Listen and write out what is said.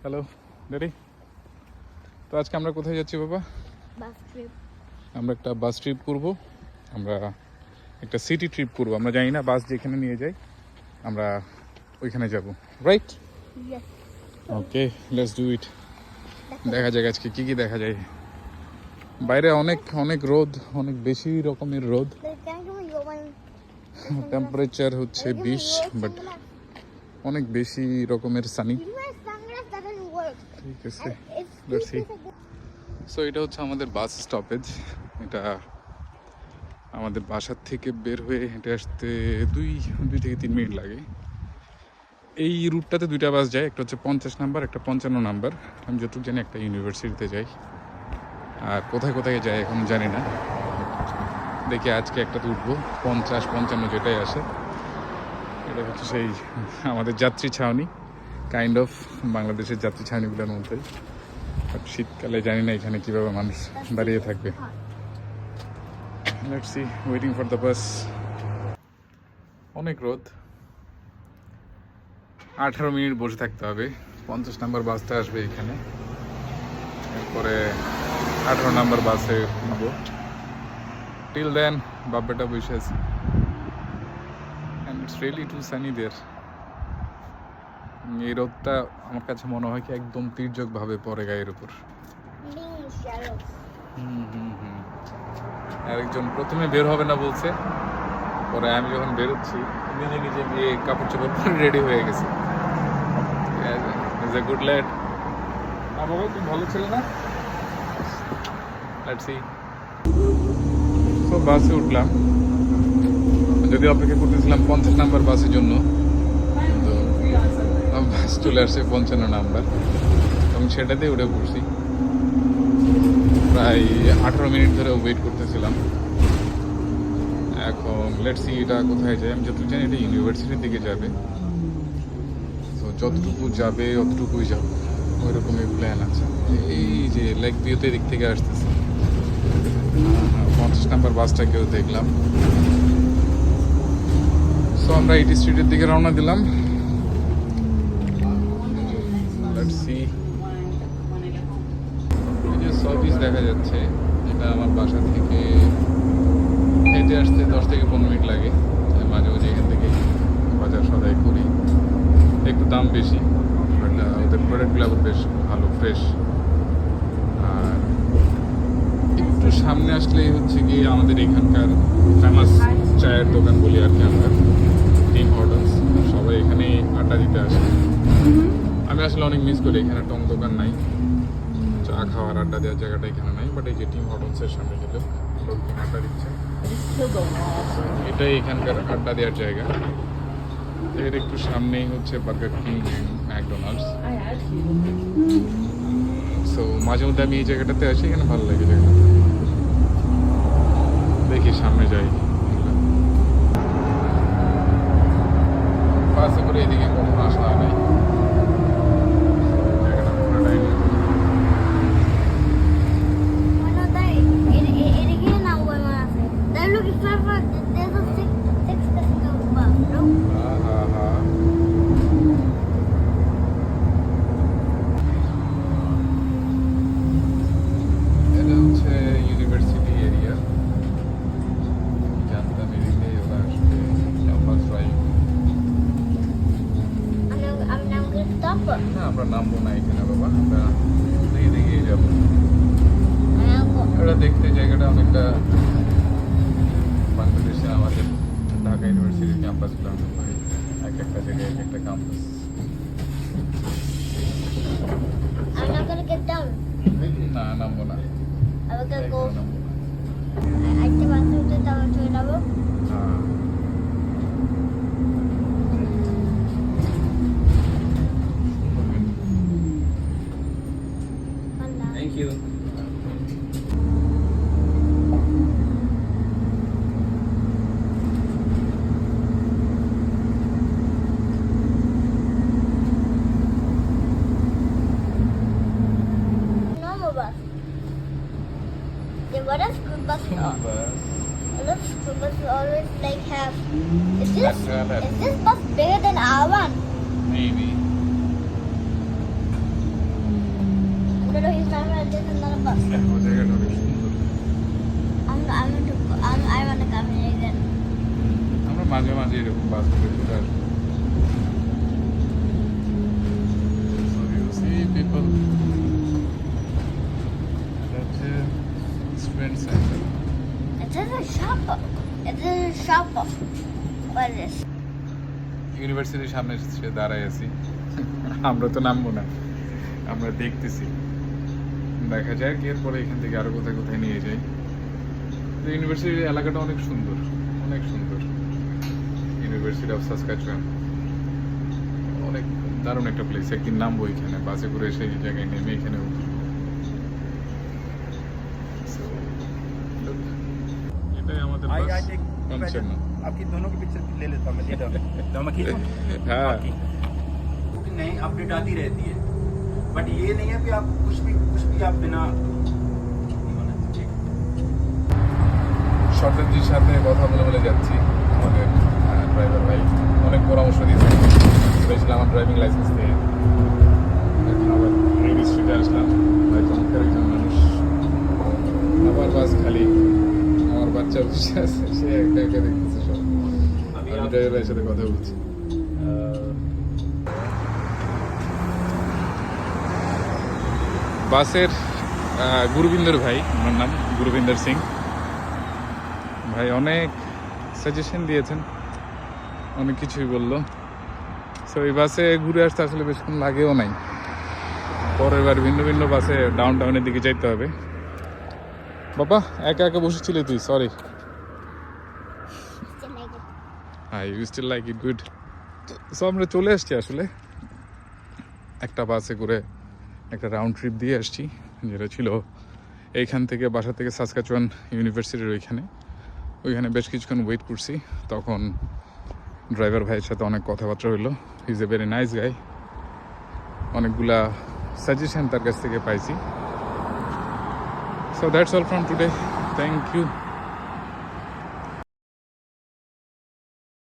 Hello ready? তো আজকে আমরা কোথায় যাচ্ছি বাবা? বাস ট্রিপ। আমরা একটা বাস ট্রিপ করব, আমরা একটা সিটি ট্রিপ করব। আমরা জানি না বাস যেখানে নিয়ে যাই আমরা ওইখানে যাব, right? Yes. Okay, let's do it. দেখা যাক আজকে কি কি দেখা যায়। বাইরে অনেক অনেক রোদ, অনেক বেশি রকমের রোদ। টেম্পারেচার হচ্ছে 20, বাট অনেক বেশি রকমের সানি। ঠিক আছে, লেটস সি। সো এটা হচ্ছে আমাদের বাস স্টপেজ। এটা আমাদের বাসার থেকে বের হয়ে হেঁটে আসতে 2 থেকে 3 মিনিট লাগে। এই রুটটাতে 2টা বাস যায়, একটা হচ্ছে 50 নাম্বার, একটা 55 নাম্বার। আমি যতটুকু জানি একটা ইউনিভার্সিটিতে যাই, আর কোথায় কোথায় যায় এখন জানি না। দেখি আজকে একটাতে উঠবো, 50-55 যেটাই আসে। এটা হচ্ছে সেই আমাদের যাত্রী ছাউনি, কাইন্ড অফ বাংলাদেশের যাত্রী ছাউনিগুলোর মধ্যে। বাট শীতকালে জানি না এখানে কীভাবে মানুষ দাঁড়িয়ে থাকবে। Let's see, waiting for the bus. অনেক রোদ, 18 মিনিট বসে থাকতে হবে। 50 নাম্বার বাসটা আসবে এখানে, এরপরে 18 নাম্বার বাসে উঠবো। টিল দেন বাপ্পাটা বসে আছি, and it's really too sunny there. এই রোদটা আমার কাছে মনে হয় কি একদম তির্যকভাবে পড়ে গায়ের উপর। আরেকজন প্রথমে বের হবে না বলছে, পরে আমি যখন বেরোচ্ছি নিজে নিজে গিয়ে কাপড় চোপড় পরে রেডি হয়ে গেছে। Is a good late. বাবা তুমি ভালো ছিল না? Let's see. তো বাসে উঠলাম, যদি অপেক্ষা করতেছিলাম 50 নাম্বার বাসের জন্য, তো বাস চলে আসছে 55 নাম্বার এবং সেটাতেই উঠে পড়ছি। প্রায় 18 মিনিট ধরে ওয়েট করতেছিলাম। এখন লেটস সি এটা কোথায় যায়। আমি যতটুকু জানি এটা ইউনিভার্সিটির দিকে যাবে, তো যতটুকু যাবে অতটুকুই যাবো, ওই রকমই প্ল্যান আছে। এই যে লেক ভিউতে দিক থেকে আসতেছে 50 নাম্বার বাসটাকেও দেখলাম। সো আমরা ইটি স্ট্রিটের দিকে রওনা দিলাম। Let's see. এই যে সবিজ দেখা যাচ্ছে, এটা আমার বাসা থেকে হেঁটে আসতে 10 থেকে 15 মিনিট লাগে। মাঝে মাঝে এখান থেকে বাজার সদাই করি, একটু দাম বেশি, বাট ওদের প্রোডাক্টগুলো আবার বেশ ভালো, ফ্রেশ। আর একটু সামনে আসলেই হচ্ছে কি আমাদের এখানকার ফেমাস চায়ের দোকান বলি আর কি আমরা, টিম হর্টনস। সবাই এখানে আড্ডা দিতে আসে। আমি আসলে অনেক মিস করি, এখানে টং দোকান নাই, চা খাওয়ার আড্ডা দেওয়ার জায়গাটা এখানে নাই। বাট এই যে টিম হর্টনসের সামনে গেলে লোকজন আড্ডা দিচ্ছে, এটাই এখানকার আড্ডা দেওয়ার জায়গা। এর একটু সামনেই হচ্ছে burger king and McDonald's. So মাঝে মধ্যে আমি এই জায়গাটাতে আসি, এখানে ভালো লাগে জায়গাটা। দেখি সামনে যাই। বাসে করে এদিকে কখনো আসা হয় নাই, জায়গাটা পুরোটাই না। আমরা নামবো না এখানে বাবা, আমরা দেখে দেখে যাবো। এটা দেখতে জায়গাটা অনেকটা বাংলাদেশে আমাদের ঢাকা ইউনিভার্সিটির ক্যাম্পাসগুলো হয়, এক একটা জায়গায় এক একটা ক্যাম্পাস। না নামবো না, Thank you. What a school bus stop. A lot of school buses always like have. Is this bus bigger than our one? Maybe. no, he's talking about this is not a bus. ও জায়গাটা অনেক সুন্দর। I want to come here again. আমরা মাঝে মাঝে এরকম বাস করে ঘুরে আসবো। So you see people. এটা হচ্ছে student center. It is a shop. It is a shop. What is this? ইউনিভার্সিটির সামনে এসে দাঁড়াই আছি। আমরা তো নামবো না, আমরা দেখতেছি, দেখা যায় কি এরপরে এখান থেকে আরো কোথায় কোথায় নিয়ে যাই। তো ইউনিভার্সিটির এলাকাটা অনেক সুন্দর, অনেক সুন্দর। ইউনিভার্সিটি অফ সাসকাচুয়ান অনেক দারুণ একটা প্লেস। একদিন নামবো এখানে, বাসে করে সেই জায়গায় নেমে এখানে উঠবো। So, look, এটাই আমাদের आई বাস आज एक पंचर ना। आपकी दोनों की पिक्चर ले लेता हूँ मैं लीडर तो मैं खींचूं हाँ। आपकी नई अपडेट आती रहती है बट ये नहीं है कि आप कुछ भी आप बिना नहीं होना चाहिए। সর্দারজির সাথে কথা বলে বলে যাচ্ছি। আমাদের ড্রাইভার ভাই অনেক পরামর্শ দিয়েছে, স্পেশালি আমার ড্রাইভিং লাইসেন্স দিয়ে। এখন আবার রেজিস্ট্রিতে আসলাম। ভাই চমৎকার একজন মানুষ। আবার বাস খালি, আমার বাচ্চা বসে আছে, সে একা একা দেখতেছে সব। আমি ড্রাইভার ভাইয়ের সাথে কথা বলছি। বাসের গুরুবিন্দর ভাই, আমার নাম গুরুবিন্দর সিং ভাই, অনেক সাজেশন দিয়েছেন, অনেক কিছুই বললো। সো এই বাসে ঘুরে আসতে আসলে বেশিক্ষণ লাগেও নাই। পরের বার ভিন্ন ভিন্ন বাসে ডাউন টাউনের দিকে যাইতে হবে। বাবা একা একা বসেছিলে তুই? Sorry. Still like it. You still like it, good. So আমরা চলে আসছি আসলে, একটা বাসে করে একটা রাউন্ড ট্রিপ দিয়ে আসছি, যেটা ছিল এইখান থেকে, বাসা থেকে সাসকাচুয়ান ইউনিভার্সিটির ওইখানে বেশ কিছুক্ষণ ওয়েট করছি। তখন ড্রাইভার ভাইয়ের সাথে অনেক কথাবার্তা হইলো। He is a very nice guy. অনেকগুলা সাজেশন তার কাছ থেকে পাইছি। So that's all from today. Thank you.